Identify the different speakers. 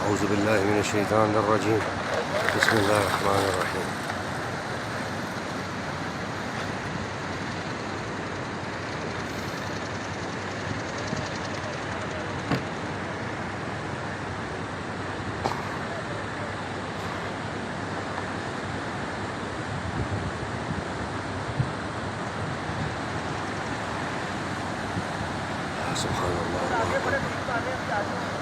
Speaker 1: أعوذ بالله من الشيطان الرجيم. بسم الله الرحمن الرحيم. سبحان الله.